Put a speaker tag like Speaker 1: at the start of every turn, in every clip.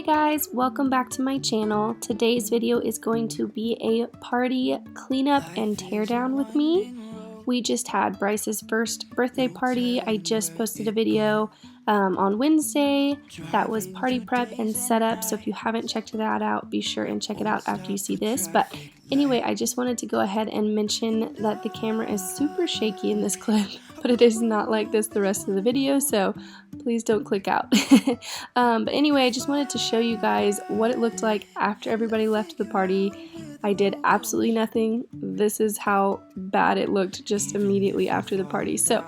Speaker 1: guys, welcome back to my channel. Today's video is going to be a party cleanup and teardown with me. We just had Bryce's first birthday party. I just posted a video on Wednesday that was party prep and setup, so if you haven't checked that out, be sure and check it out after you see this. But anyway, I just wanted to go ahead and mention that the camera is super shaky in this clip, but it is not like this the rest of the video, so please don't click out. But anyway, I just wanted to show you guys what it looked like after everybody left the party. I did absolutely nothing. This is how bad it looked just immediately after the party. So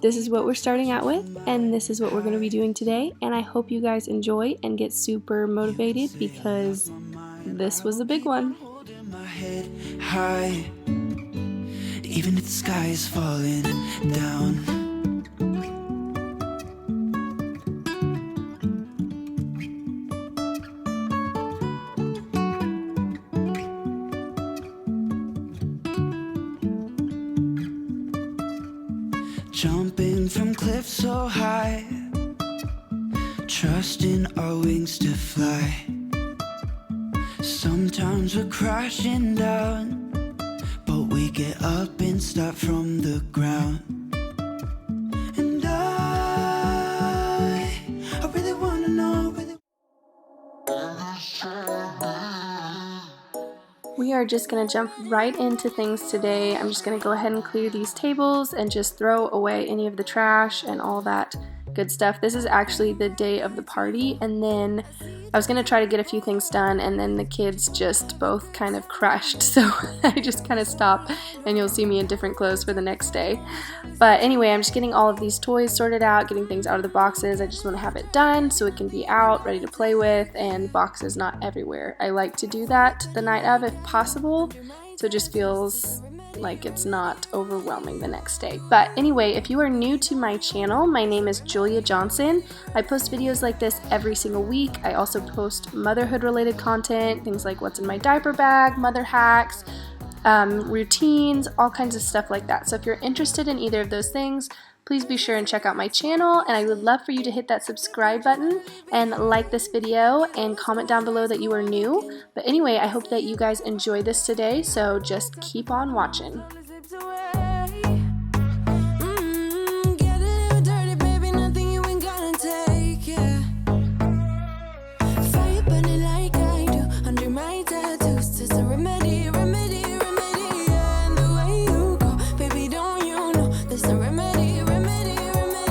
Speaker 1: this is what we're starting out with, and this is what we're going to be doing today, and I hope you guys enjoy and get super motivated because this was a big one. High, even if the sky is falling down. Jumping from cliffs so high, trusting our wings to fly. Sometimes we're crashing down, but we get up and start from the ground. And I really wanna know. We are just going to jump right into things today. I'm just going to go ahead and clear these tables and just throw away any of the trash and all that good stuff. This is actually the day of the party, and then I was going to try to get a few things done, and then the kids just both kind of crashed, so I just kind of stopped, and you'll see me in different clothes for the next day. But anyway, I'm just getting all of these toys sorted out, getting things out of the boxes. I just want to have it done so it can be out, ready to play with, and boxes not everywhere. I like to do that the night of if possible, so it just feels like it's not overwhelming the next day. But anyway, if you are new to my channel, my name is Julia Johnson. I post videos like this every single week. I also post motherhood related content, things like what's in my diaper bag, mother hacks, routines, all kinds of stuff like that. So if you're interested in either of those things, please be sure and check out my channel, and I would love for you to hit that subscribe button and like this video and comment down below that you are new. But anyway, I hope that you guys enjoy this today, so just keep on watching. Under my tattoos, there's a remedy, and the way you go, baby, don't you know, there's a remedy, yeah, there's a remedy, oh no,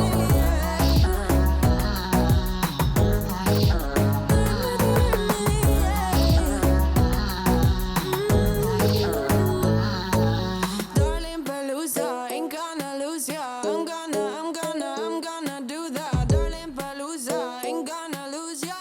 Speaker 1: darling Palooza, ain't gonna lose ya, I'm gonna do that, darling Palooza, ain't gonna lose ya,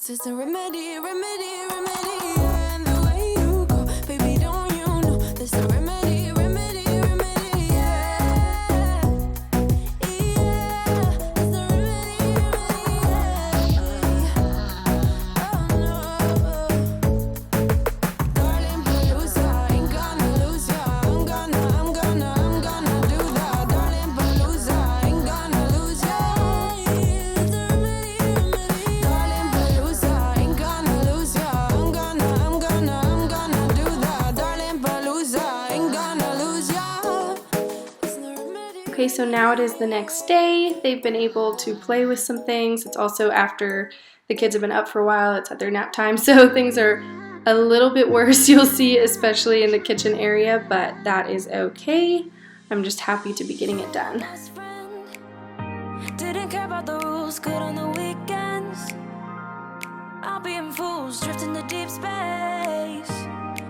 Speaker 1: there's a remedy. Okay, so now it is the next day. They've been able to play with some things. It's also after the kids have been up for a while. It's at their nap time, so things are a little bit worse, you'll see, especially in the kitchen area, but that is okay. I'm just happy to be getting it done. Didn't care about the rules, good on the weekends. I'll be in fools, drifting to deep space.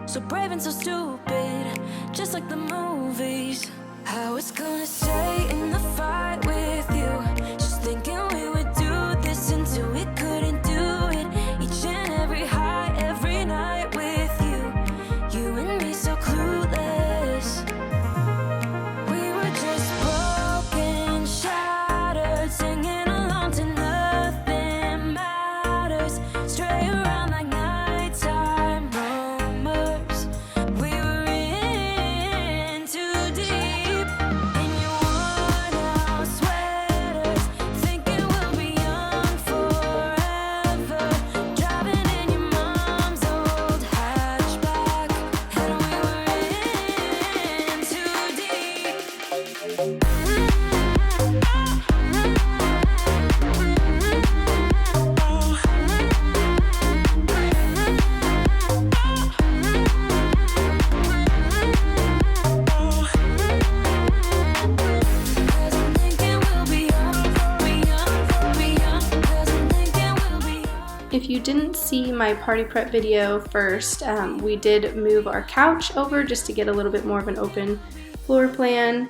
Speaker 1: So brave and so stupid, just like the movies.
Speaker 2: I was gonna stay in the fight with you, just thinking we would do this until we couldn't do it. Each and every high, every night with you and me so clueless. We were just broken, shattered, singing along to nothing matters. Stray around like nighttime rumors. We were in too deep. In your worn out sweaters, thinking we'll be young forever. Driving in your mom's old hatchback, and we were in too deep.
Speaker 1: If you didn't see my party prep video first, we did move our couch over just to get a little bit more of an open floor plan,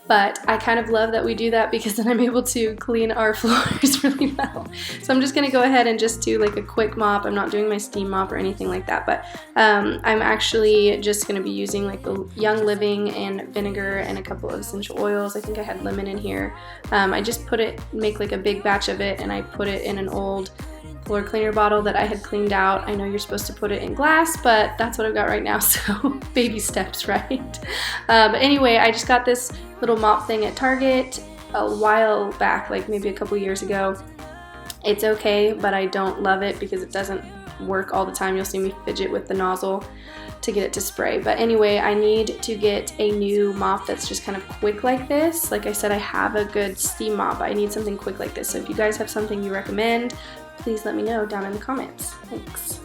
Speaker 1: but I kind of love that we do that because then I'm able to clean our floors really well. So I'm just gonna go ahead and just do like a quick mop. I'm not doing my steam mop or anything like that, but I'm actually just gonna be using like the Young Living and vinegar and a couple of essential oils. I think I had lemon in here. I just make like a big batch of it, and I put it in an old floor cleaner bottle that I had cleaned out. I know you're supposed to put it in glass, but that's what I've got right now, so baby steps, right? But anyway, I just got this little mop thing at Target a while back, like maybe a couple years ago. It's okay, but I don't love it because it doesn't work all the time. You'll see me fidget with the nozzle to get it to spray. But anyway, I need to get a new mop that's just kind of quick like this. Like I said, I have a good steam mop, but I need something quick like this. So if you guys have something you recommend, please let me know down in the comments. Thanks.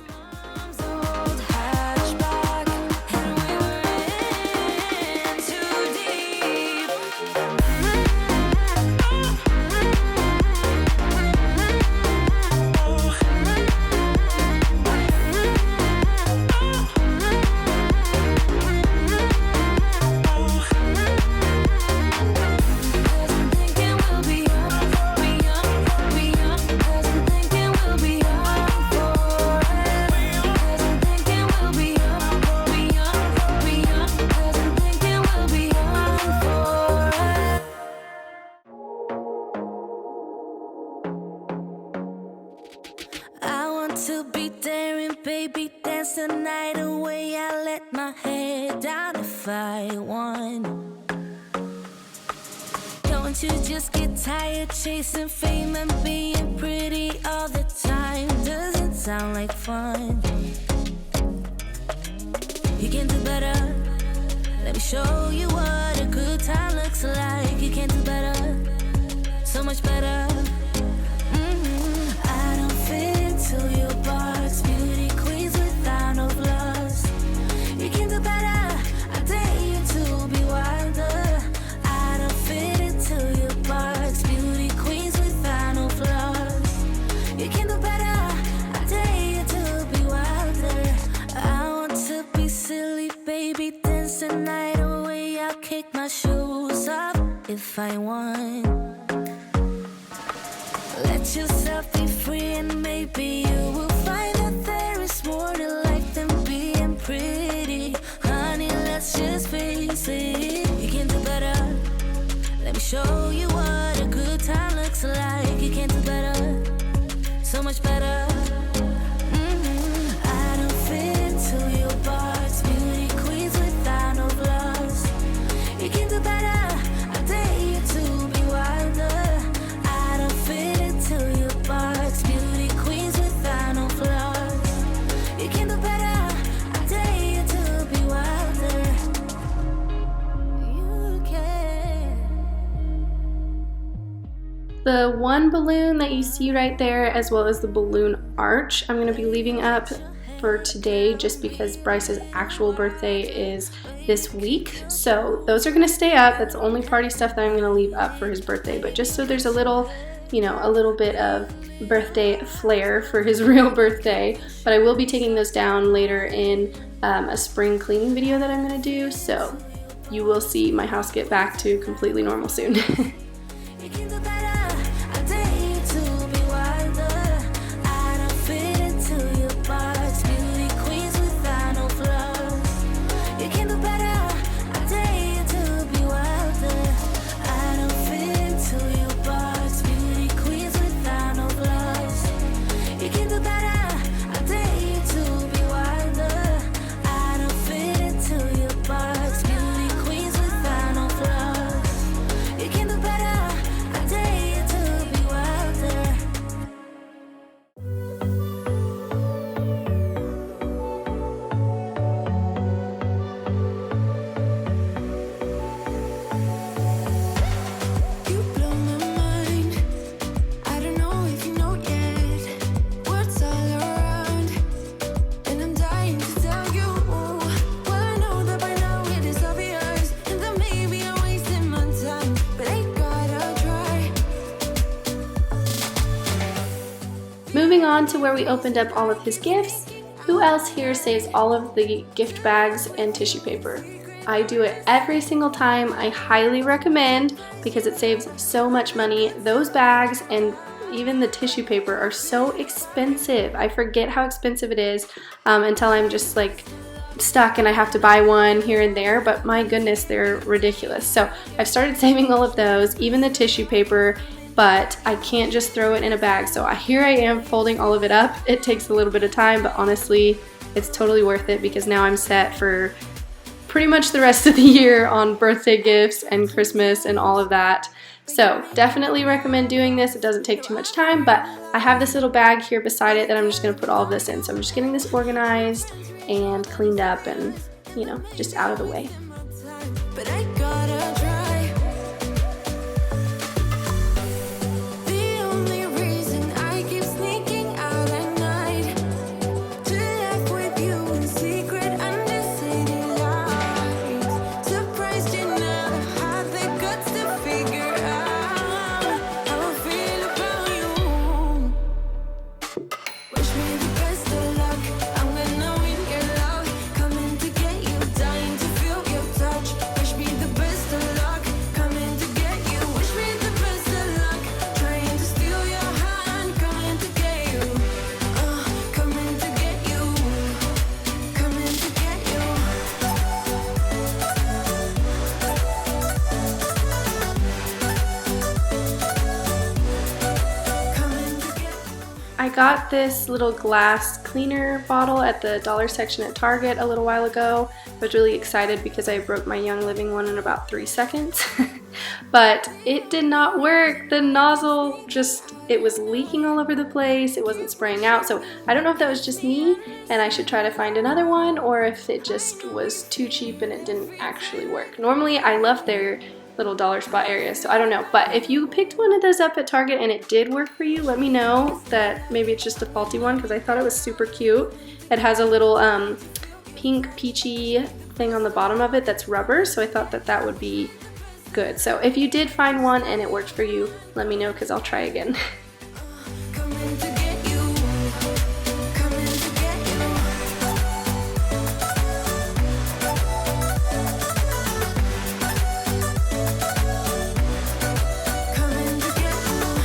Speaker 2: To be daring, baby, dance the night away. I let my head down if I won. Don't you just get tired chasing fame and being pretty all the time? Doesn't sound like fun. You can do better. Let me show you what a good time looks like. You can do better, so much better. I don't fit into your box, beauty queens without no flaws. You can do better, I dare you to be wilder. I don't fit into your box, beauty queens without no flaws. You can do better, I dare you to be wilder. I want to be silly, baby, dance the night away. I'll kick my shoes off if I want. Let yourself be free and maybe you will find that there is more to life than being pretty. Honey, let's just face it. You can do better. Let me show you what a good time looks like. You can do better, so much better. I don't fit into your box, beauty queens without no flaws. You can do better, I dare you to be wilder. I don't fit into your box, beauty queens without no flaws. You can do better, I dare you to be wilder. You can.
Speaker 1: The one balloon that you see right there, as well as the balloon arch, I'm going to be leaving up for today just because Bryce's actual birthday is this week. So those are going to stay up. That's the only party stuff that I'm going to leave up for his birthday. But just so there's a little, you know, a little bit of birthday flair for his real birthday. But I will be taking those down later in a spring cleaning video that I'm going to do. So you will see my house get back to completely normal soon. Moving on to where we opened up all of his gifts, who else here saves all of the gift bags and tissue paper? I do it every single time. I highly recommend because it saves so much money. Those bags and even the tissue paper are so expensive. I forget how expensive it is until I'm just like stuck and I have to buy one here and there, but my goodness, they're ridiculous. So I've started saving all of those, even the tissue paper, but I can't just throw it in a bag. So here I am folding all of it up. It takes a little bit of time, but honestly, it's totally worth it because now I'm set for pretty much the rest of the year on birthday gifts and Christmas and all of that. So definitely recommend doing this. It doesn't take too much time, but I have this little bag here beside it that I'm just gonna put all of this in. So I'm just getting this organized and cleaned up and, you know, just out of the way.
Speaker 2: But I gotta try. The only reason I keep sneaking out at night to laugh with you in secret under city lights. Surprised you never had the guts to figure out how I feel about you. Wish me the best of luck. I'm gonna win your love. Coming to get you, dying to feel your touch. Wish me the best of luck. Coming to get you. Wish me the best of luck. Trying to steal your hand. Coming to get you. Coming to get you. Coming to get you. Coming to get you.
Speaker 1: I got this little glass cleaner bottle at the dollar section at Target a little while ago. I was really excited because I broke my Young Living one in about 3 seconds. But it did not work. The nozzle it was leaking all over the place. It wasn't spraying out. So I don't know if that was just me and I should try to find another one or if it just was too cheap and it didn't actually work. Normally I love their little dollar spot area, so I don't know. But if you picked one of those up at Target and it did work for you, let me know that maybe it's just a faulty one because I thought it was super cute. It has a little pink peachy thing on the bottom of it that's rubber, so I thought that that would be good. So if you did find one and it worked for you, let me know because I'll try again.
Speaker 2: Coming to get you. Coming to get you. Coming to get you.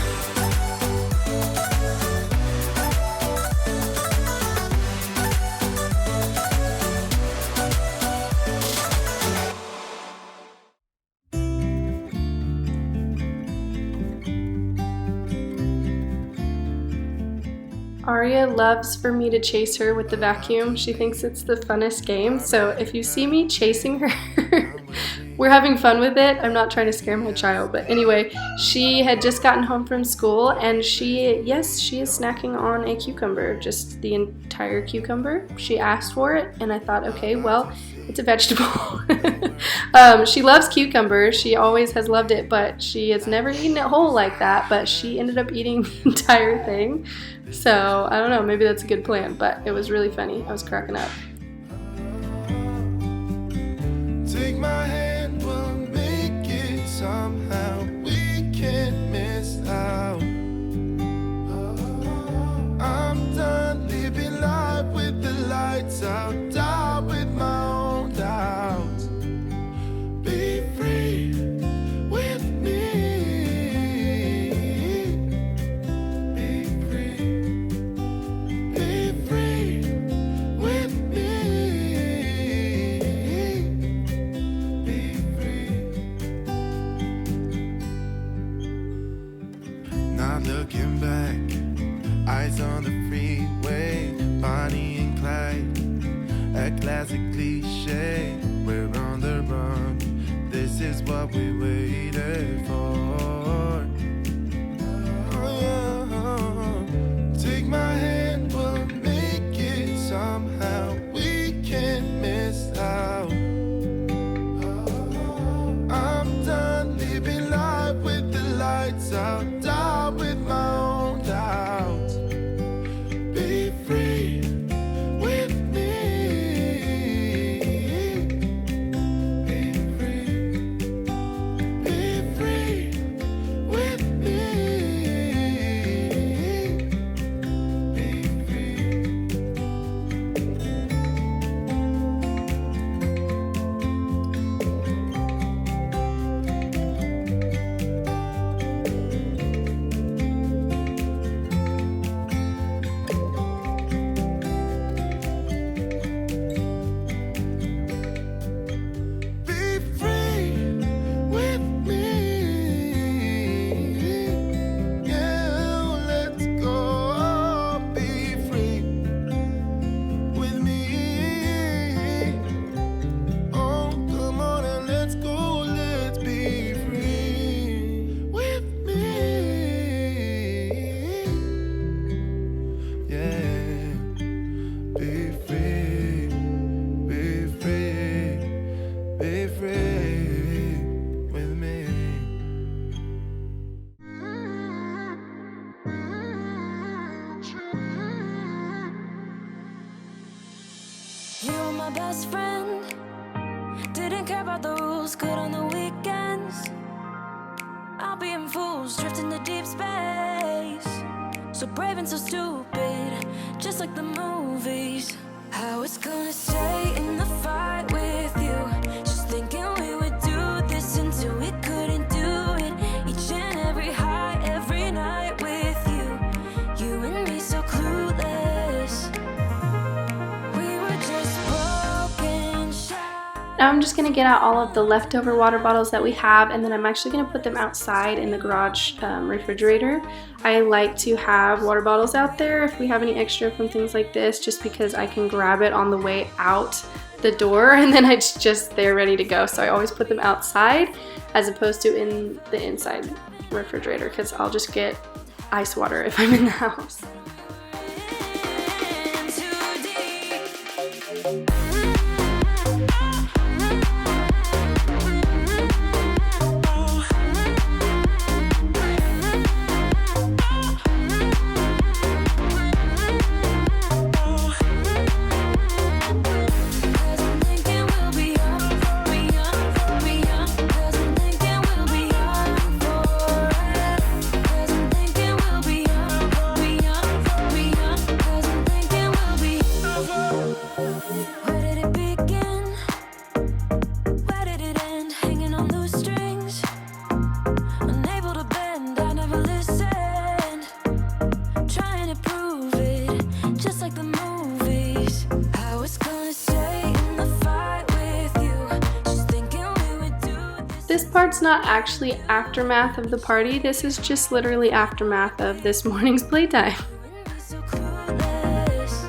Speaker 1: Aria loves for me to chase her with the vacuum. She thinks it's the funnest game. So if you see me chasing her, we're having fun with it. I'm not trying to scare my child. But anyway, she had just gotten home from school and she is snacking on a cucumber, just the entire cucumber. She asked for it and I thought, okay, well, it's a vegetable. She loves cucumber. She always has loved it, but she has never eaten it whole like that. But she ended up eating the entire thing. So I don't know, maybe that's a good plan, but it was really funny. I was cracking up.
Speaker 3: Take my hand, we'll make it somehow. We can't miss out. I'm done living life with the lights out, die with my own doubts. back. Eyes on the freeway, Bonnie and Clyde. A classic cliche, we're on the run. This is what we waited for. Oh yeah. Take my hand, we'll make it somehow. We can't miss out. I'm done living life with the lights out. Die with my own doubts. Be free with me. Be free. Be free with me. Be free. Be free with me. Yeah, let's go. Be free with me. Oh, come on and let's go. Let's be free with me. Yeah, be free. Be free. Be free with me.
Speaker 2: You were my best friend. Didn't care about the rules, good on the weekends. I'll be in fools, drifting to deep space. So brave and so stupid, just like the movies. I was gonna stay in the fight with you, just thinking we would do this until we couldn't do it. Each and every high, every night with you. You and me so clueless. We were just broken shy.
Speaker 1: Now I'm just going to get out all of the leftover water bottles that we have, and then I'm actually going to put them outside in the garage refrigerator. I like to have water bottles out there if we have any extra from things like this, just because I can grab it on the way out the door and then it's just there ready to go. So I always put them outside as opposed to in the inside refrigerator, because I'll just get ice water if I'm in the house.
Speaker 2: In too deep. Cause I'm thinking we'll be young, Cause I'm thinking we'll be young forever. Cause I'm thinking we'll be young, Cause I'm thinking we'll be. Where did it begin? Where did it end? Hanging on loose strings, unable to bend. I never listened, trying to prove it, just like the movies. I was gonna stay in the fight with you, just thinking we would do this.
Speaker 1: This part's not actually aftermath of the party. This is just literally aftermath of this morning's playtime.
Speaker 2: You and me so clueless.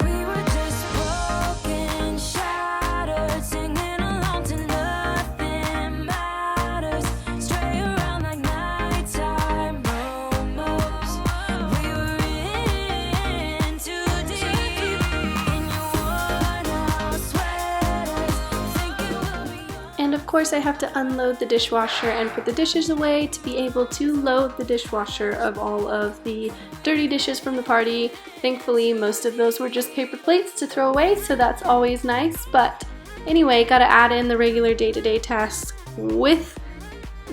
Speaker 2: We were just broken, shattered, singing along to nothing matters. Stray around like nighttime almost. We were in too deep. In your worn out sweaters, thinking we'll be young.
Speaker 1: And of course I have to unload the dishwasher and put the dishes away to be able to load the dishwasher of all of the dirty dishes from the party. Thankfully most of those were just paper plates to throw away, so that's always nice. But anyway, gotta add in the regular day-to-day tasks with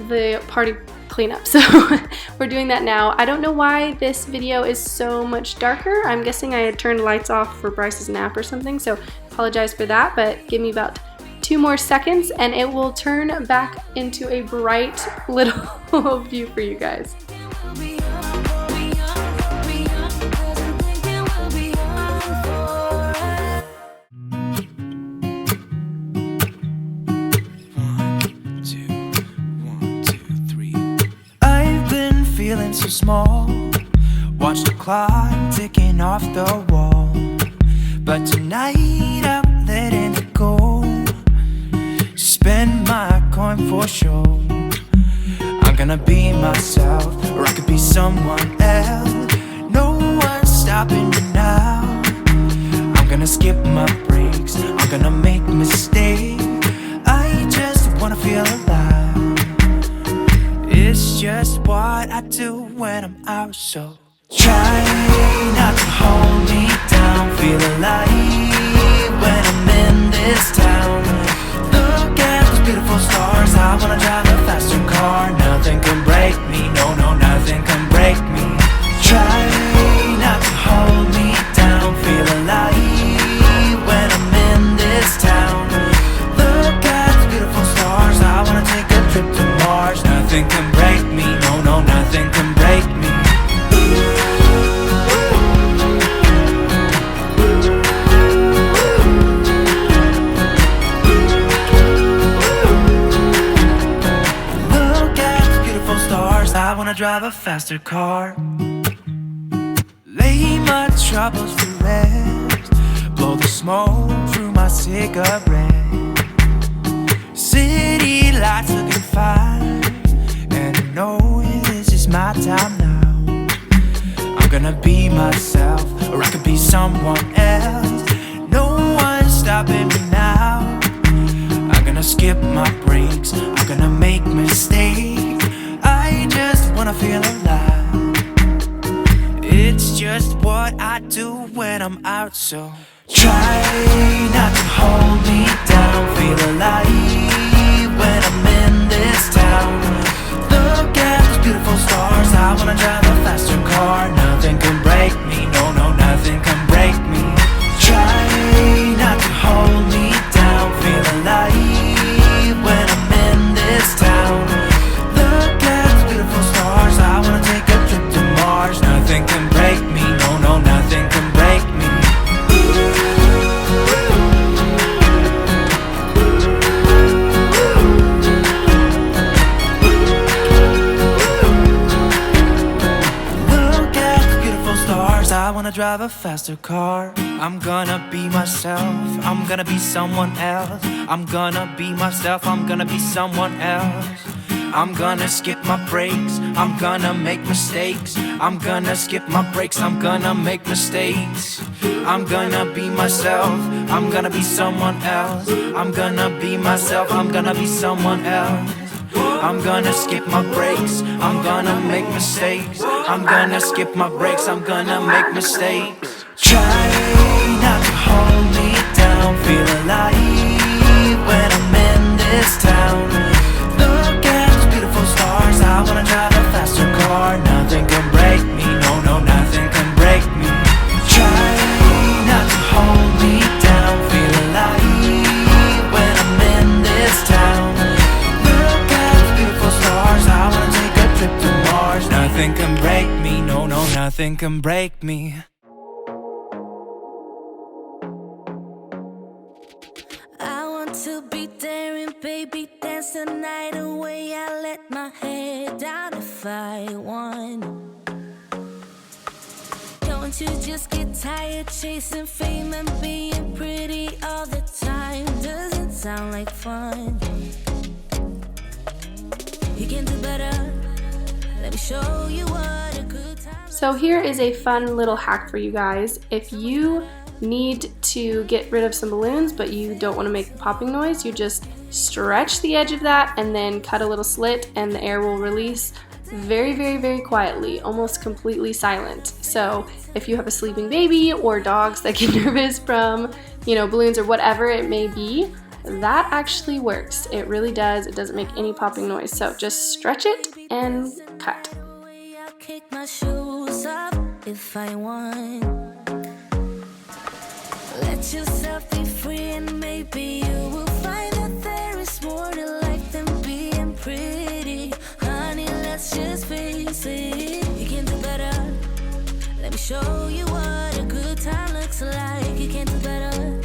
Speaker 1: the party cleanup. So we're doing that now. I don't know why this video is so much darker. I'm guessing I had turned lights off for Bryce's nap or something, so apologize for that, but give me about 2 more seconds and it will turn back into a bright little view for you guys.
Speaker 2: We'll be young, Cause I'm thinking we'll be young forever.
Speaker 3: I've been feeling so
Speaker 4: small. Watch the clock ticking off the wall. But tonight I'm letting it go. Spend my coin for sure. I'm gonna be myself, or I could be someone else. No one's stopping me now. I'm gonna skip my breaks, I'm gonna make mistakes. I just wanna feel alive. It's just what I do when I'm out, so try not to hold me down. Feel alive when I'm in this town. Look at those beautiful stars. I wanna drive a faster car. Nothing can break me, no, no, nothing can break me. Try not to hold me down. Feel alive when I'm in this town. Look at those beautiful stars. I wanna take a trip to Mars. Nothing can break me, no, no, nothing can break me. I wanna drive a faster car. Lay my troubles to rest. Blow the smoke through my cigarette. City lights looking fine, and I know this is my time now. I'm gonna be myself, or I could be someone else. No one's stopping me now. I'm gonna skip my breaks, I'm gonna make mistakes. I just wanna feel alive. It's just what I do when I'm out, so try not to hold me down. Feel alive when I'm in this town. Look at those beautiful stars. I wanna drive a faster car. Nothing can break me, no, no, nothing can break me. Try not to hold me down. Feel alive when I'm in this town. I wanna take a trip to Mars. Nothing can break me, no, no, nothing can break me. Look at the beautiful stars. I wanna drive a faster car. I'm gonna be myself, I'm gonna be someone else. I'm gonna be myself, I'm gonna be someone else. I'm gonna skip my breaks, I'm gonna make mistakes. I'm gonna skip my breaks, I'm gonna make mistakes. I'm gonna be myself, I'm gonna be someone else. I'm gonna be myself, I'm gonna be someone else. I'm gonna skip my breaks, I'm gonna make mistakes. I'm gonna skip my breaks, I'm gonna make mistakes. Try not to hold me down. Feel alive when I'm in this town. Look at stars. I wanna drive a faster car. Nothing can break me, no, no, nothing can break me. Try not to hold me down. Feel alive when I'm in this town. Look at those beautiful stars. I wanna take a trip to Mars. Nothing can break me, no, no, nothing can break me.
Speaker 2: I want to be daring, baby, dance the night away. I let my head down if I won. Don't you just get tired chasing fame and being pretty all the time? Doesn't sound like fun. You can do better. Let me show you what a good time.
Speaker 1: So here is a fun little hack for you guys. If you need to get rid of some balloons but you don't want to make the popping noise, you just stretch the edge of that and then cut a little slit and the air will release very, very, very quietly, almost completely silent. So if you have a sleeping baby or dogs that get nervous from, balloons or whatever it may be, that actually works. It really does. It doesn't make any popping noise. So just stretch it and cut.
Speaker 2: I'll kick my shoes up if I want. Let yourself be free and maybe you will find that there is more to life than being pretty. Honey, let's just face it. You can do better. Let me show you what a good time looks like. You can do better.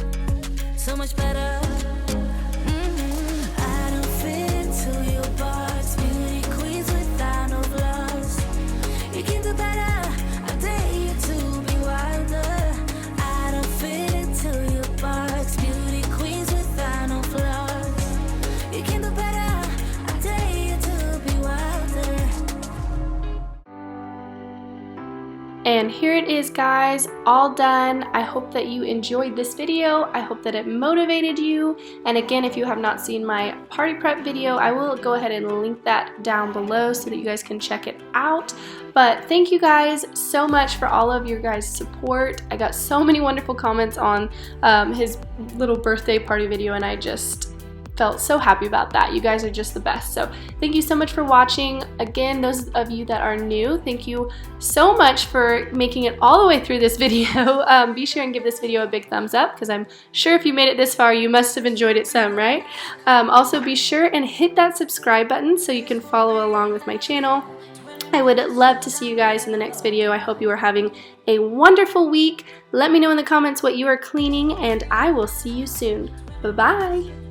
Speaker 2: So much better. I don't fit to your box. Beauty queens without no flaws. You can
Speaker 1: And here it is, guys, all done. I hope that you enjoyed this video. I hope that it motivated you. And again, if you have not seen my party prep video, I will go ahead and link that down below so that you guys can check it out. But thank you guys so much for all of your guys' support. I got so many wonderful comments on his little birthday party video, and I just felt so happy about that. You guys are just the best. So thank you so much for watching. Again, those of you that are new, thank you so much for making it all the way through this video. Be sure and give this video a big thumbs up, because I'm sure if you made it this far, you must have enjoyed it some, right? Also, be sure and hit that subscribe button so you can follow along with my channel. I would love to see you guys in the next video. I hope you are having a wonderful week. Let me know in the comments what you are cleaning, and I will see you soon. Bye-bye.